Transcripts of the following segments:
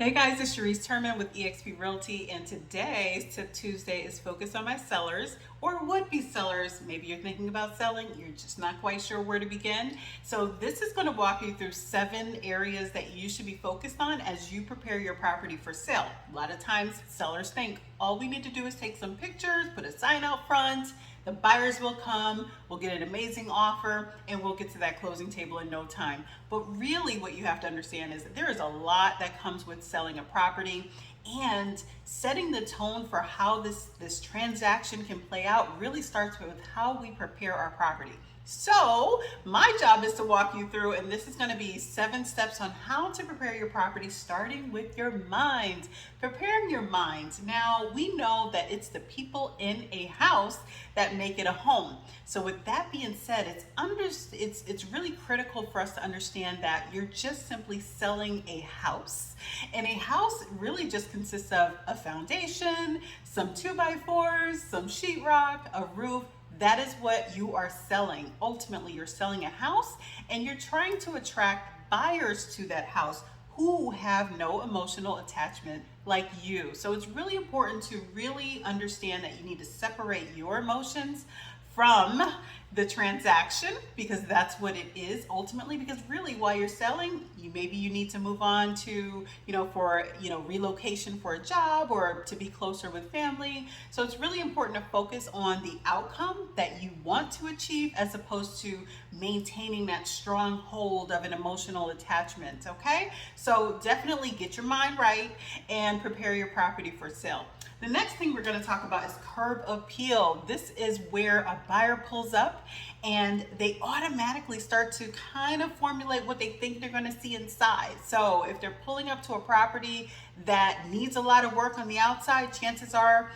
Hey guys, it's Sharice.termon with EXP Realty, and today's Tip Tuesday is focused on my sellers or would-be sellers. Maybe you're thinking about selling, you're just not quite sure where to begin. So this is going to walk you through 7 areas that you should be focused on as you prepare your property for sale. A lot of times sellers think all we need to do is take some pictures, put a sign out front, the buyers will come, we'll get an amazing offer, and we'll get to that closing table in no time. But really what you have to understand is that there is a lot that comes with selling a property, and setting the tone for how this transaction can play out really starts with how we prepare our property. So my job is to walk you through, and this is going to be 7 steps on how to prepare your property, starting with your mind. Preparing your mind. Now, we know that it's the people in a house that make it a home. So with that being said, it's really critical for us to understand that you're just simply selling a house. And a house really just consists of a foundation, some 2x4s, some sheetrock, a roof. That is what you are selling. Ultimately, you're selling a house, and you're trying to attract buyers to that house who have no emotional attachment like you. So it's really important to really understand that you need to separate your emotions from the transaction, because that's what it is ultimately. Because really, while you're selling, maybe you need to move on to, for relocation for a job or to be closer with family. So it's really important to focus on the outcome that you want to achieve, as opposed to maintaining that strong hold of an emotional attachment. Okay, so definitely get your mind right and prepare your property for sale. The next thing we're going to talk about is curb appeal. This is where a buyer pulls up and they automatically start to kind of formulate what they think they're going to see inside. So if they're pulling up to a property that needs a lot of work on the outside, chances are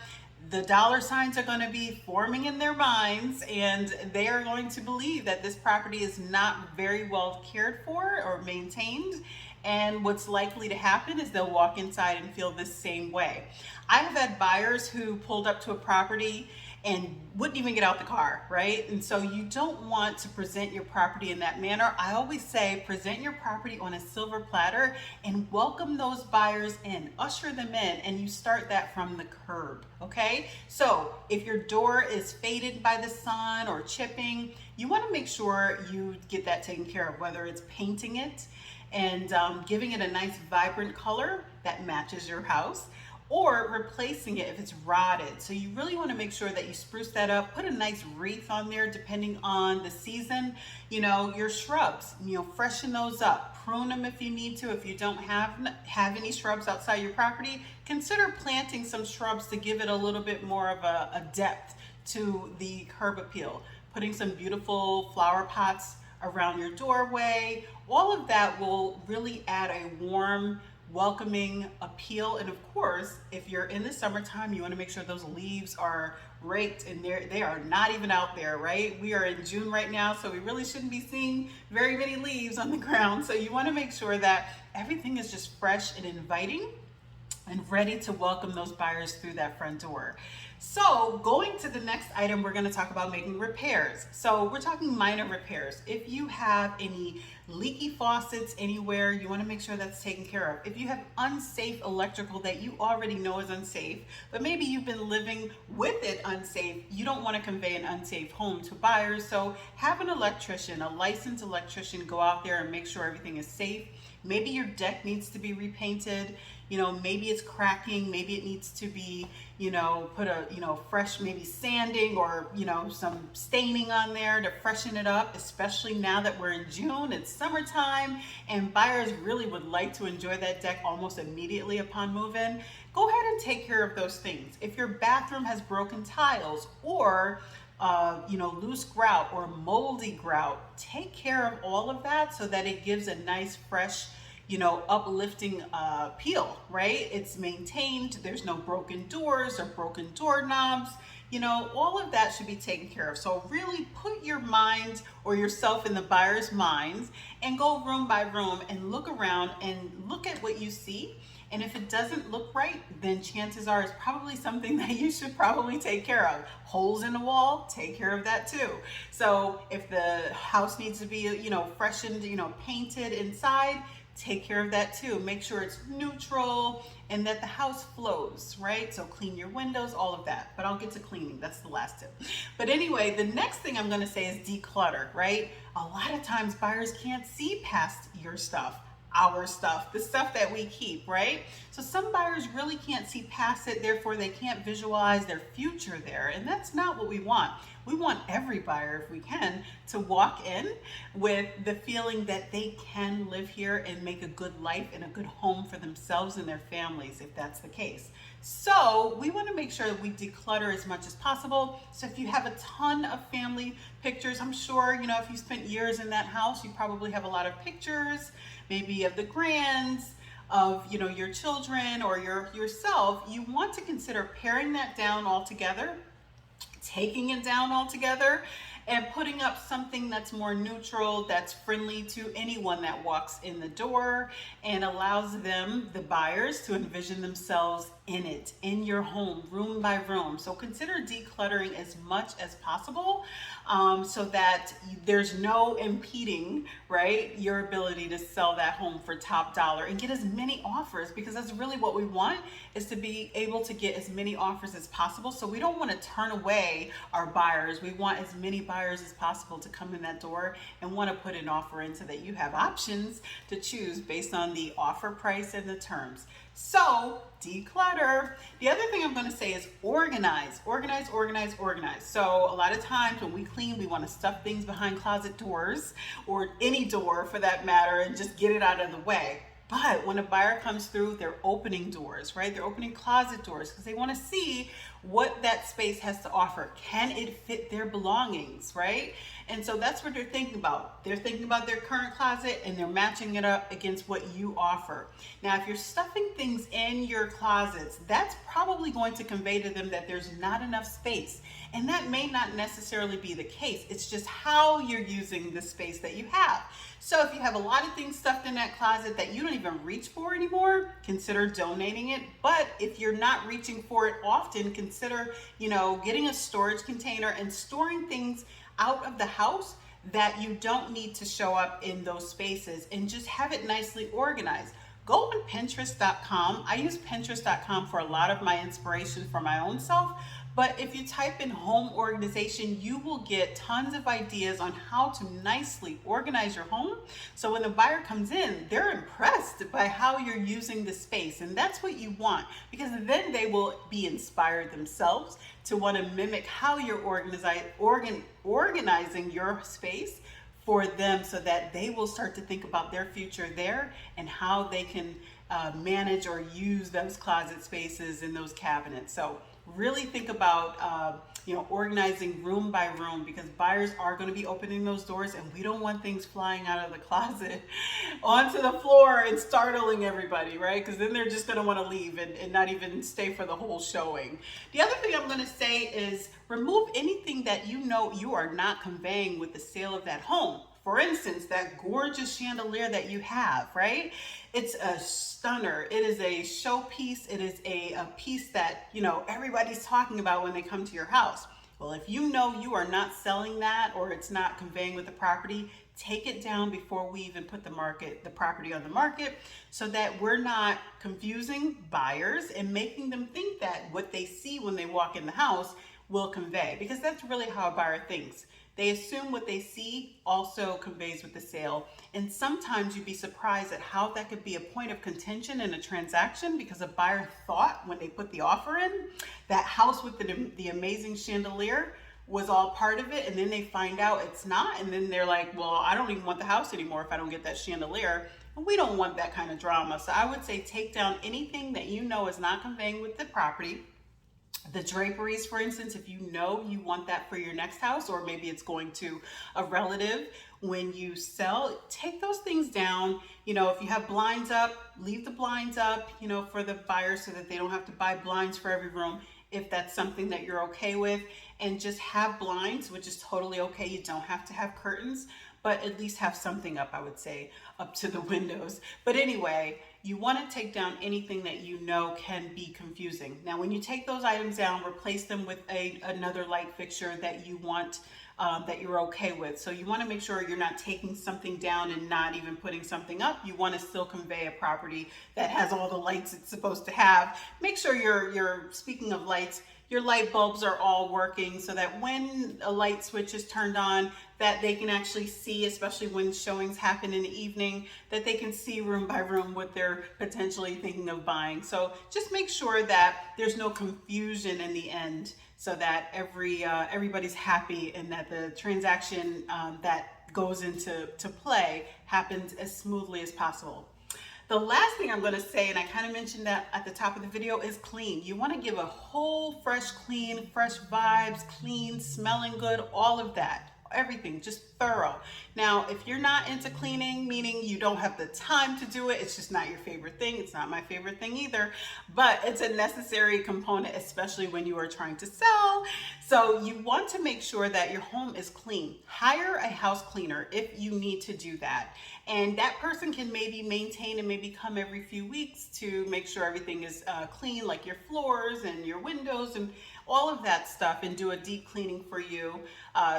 the dollar signs are going to be forming in their minds, and they are going to believe that this property is not very well cared for or maintained. And what's likely to happen is they'll walk inside and feel the same way. I have had buyers who pulled up to a property and wouldn't even get out the car, right? And so you don't want to present your property in that manner. I always say present your property on a silver platter and welcome those buyers in, usher them in, and you start that from the curb, okay? So if your door is faded by the sun or chipping, you want to make sure you get that taken care of, whether it's painting it and giving it a nice vibrant color that matches your house, or replacing it if it's rotted. So you really want to make sure that you spruce that up, put a nice wreath on there depending on the season. Your shrubs, freshen those up, prune them if you need to. If you don't have any shrubs outside your property, consider planting some shrubs to give it a little bit more of a depth to the curb appeal. Putting some beautiful flower pots around your doorway, all of that will really add a warm, welcoming appeal. And of course, if you're in the summertime, you want to make sure those leaves are raked and they are not even out there, right? We are in June right now, so we really shouldn't be seeing very many leaves on the ground. So you want to make sure that everything is just fresh and inviting and ready to welcome those buyers through that front door. So going to the next item, we're going to talk about making repairs. So we're talking minor repairs. If you have any leaky faucets anywhere, you want to make sure that's taken care of. If you have unsafe electrical that you already know is unsafe, but maybe you've been living with it unsafe, you don't want to convey an unsafe home to buyers. So have an electrician, a licensed electrician, go out there and make sure everything is safe. Maybe your deck needs to be repainted. Maybe it's cracking, maybe it needs to be, put a, fresh, maybe sanding or, some staining on there to freshen it up, especially now that we're in June, it's summertime, and buyers really would like to enjoy that deck almost immediately upon move-in. Go ahead and take care of those things. If your bathroom has broken tiles or loose grout or moldy grout, take care of all of that so that it gives a nice, fresh, uplifting peel, right? It's maintained, there's no broken doors or broken doorknobs, all of that should be taken care of. So really put your mind or yourself in the buyer's minds and go room by room and look around and look at what you see. And if it doesn't look right, then chances are it's probably something that you should probably take care of. Holes in the wall, take care of that too. So if the house needs to be, freshened, painted inside, take care of that too. Make sure it's neutral and that the house flows, right? So clean your windows, all of that. But I'll get to cleaning, that's the last tip. But anyway, the next thing I'm gonna say is declutter, right? A lot of times buyers can't see past your stuff, our stuff, the stuff that we keep, right? So some buyers really can't see past it, therefore they can't visualize their future there. And that's not what we want. We want every buyer, if we can, to walk in with the feeling that they can live here and make a good life and a good home for themselves and their families, if that's the case. So we want to make sure that we declutter as much as possible. So if you have a ton of family pictures, I'm sure, you know, if you spent years in that house, you probably have a lot of pictures, maybe of the grands, of, you know, your children or yourself. You want to consider paring that down altogether, taking it down altogether, and putting up something that's more neutral, that's friendly to anyone that walks in the door and allows them, the buyers, to envision themselves in it, in your home, room by room. So consider decluttering as much as possible, so that there's no impeding, right, your ability to sell that home for top dollar and get as many offers, because that's really what we want, is to be able to get as many offers as possible. So we don't want to turn away our buyers. We want as many buyers as possible to come in that door and want to put an offer in, so that you have options to choose based on the offer price and the terms. So declutter. The other thing I'm going to say is organize, organize, organize, organize. So a lot of times when we clean, we want to stuff things behind closet doors, or any door for that matter, and just get it out of the way. But when a buyer comes through, they're opening doors, right? They're opening closet doors because they want to see what that space has to offer. Can it fit their belongings, right? And so that's what they're thinking about. They're thinking about their current closet and they're matching it up against what you offer. Now, if you're stuffing things in your closets, that's probably going to convey to them that there's not enough space. And that may not necessarily be the case. It's just how you're using the space that you have. So if you have a lot of things stuffed in that closet that you don't even reach for anymore, consider donating it. But if you're not reaching for it often, consider, you know, getting a storage container and storing things out of the house that you don't need to show up in those spaces, and just have it nicely organized. Go on Pinterest.com. I use Pinterest.com for a lot of my inspiration for my own self. But if you type in home organization, you will get tons of ideas on how to nicely organize your home. So when the buyer comes in, they're impressed by how you're using the space. And that's what you want, because then they will be inspired themselves to want to mimic how you're organizing your space for them, so that they will start to think about their future there and how they can manage or use those closet spaces and those cabinets. So really think about organizing room by room, because buyers are going to be opening those doors, and we don't want things flying out of the closet onto the floor and startling everybody, right? Because then they're just going to want to leave and not even stay for the whole showing. The other thing I'm going to say is remove anything that you know you are not conveying with the sale of that home. For instance, that gorgeous chandelier that you have, right? It's a stunner. It is a showpiece. It is a piece that, you know, everybody's talking about when they come to your house. Well, if you know you are not selling that, or it's not conveying with the property, take it down before we even put the property on the market, so that we're not confusing buyers and making them think that what they see when they walk in the house will convey, because that's really how a buyer thinks. They assume what they see also conveys with the sale. And sometimes you'd be surprised at how that could be a point of contention in a transaction, because a buyer thought when they put the offer in, that house with the amazing chandelier was all part of it. And then they find out it's not. And then they're like, well, I don't even want the house anymore if I don't get that chandelier. And we don't want that kind of drama. So I would say take down anything that you know is not conveying with the property. The draperies, for instance, if you know you want that for your next house, or maybe it's going to a relative when you sell, take those things down. You know, if you have blinds up, leave the blinds up, you know, for the buyer, so that they don't have to buy blinds for every room, if that's something that you're okay with. And just have blinds, which is totally okay. You don't have to have curtains, but at least have something up, I would say, up to the windows. But anyway, you want to take down anything that you know can be confusing. Now, when you take those items down, replace them with another light fixture that you want that you're okay with. So you want to make sure you're not taking something down and not even putting something up. You want to still convey a property that has all the lights it's supposed to have. Make sure you're speaking of lights, your light bulbs are all working so that when a light switch is turned on, that they can actually see, especially when showings happen in the evening, that they can see room by room what they're potentially thinking of buying. So just make sure that there's no confusion in the end, so that everybody's happy and that the transaction that goes into play happens as smoothly as possible. The last thing I'm going to say, and I kind of mentioned that at the top of the video, is clean. You want to give a whole fresh clean, fresh vibes, clean, smelling good, all of that. Everything, just thorough. Now, if you're not into cleaning, meaning you don't have the time to do it, it's just not your favorite thing. It's not my favorite thing either, but it's a necessary component, especially when you are trying to sell. So you want to make sure that your home is clean. Hire a house cleaner if you need to do that. And that person can maybe maintain and maybe come every few weeks to make sure everything is clean, like your floors and your windows and all of that stuff, and do a deep cleaning for you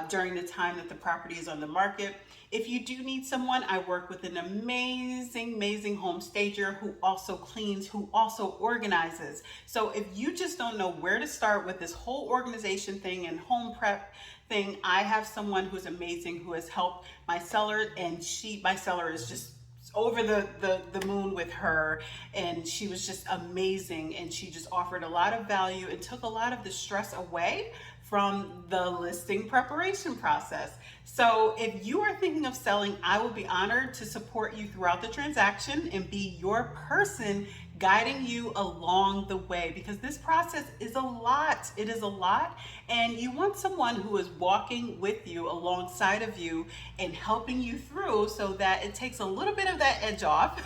during the time that the property is on the market. If you do need someone, I work with an amazing home stager who also cleans, who also organizes. So if you just don't know where to start with this whole organization thing and home prep thing, I have someone who's amazing who has helped my seller, and my seller is just over the moon with her, and she was just amazing, and she just offered a lot of value and took a lot of the stress away from the listing preparation process. So if you are thinking of selling, I will be honored to support you throughout the transaction and be your person guiding you along the way, because this process is a lot. It is a lot, and you want someone who is walking with you, alongside of you, and helping you through, so that it takes a little bit of that edge off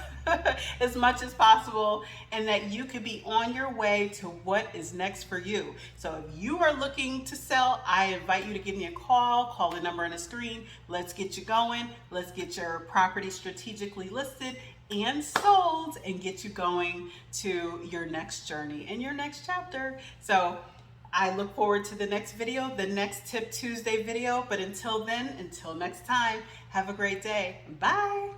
as much as possible, and that you could be on your way to what is next for you. So if you are looking to sell, I invite you to give me a call the number on the screen. Let's get you going. Let's get your property strategically listed and sold, and get you going to your next journey and your next chapter. So I look forward to the next video, the next Tip Tuesday video. But until then, until next time, have a great day. Bye.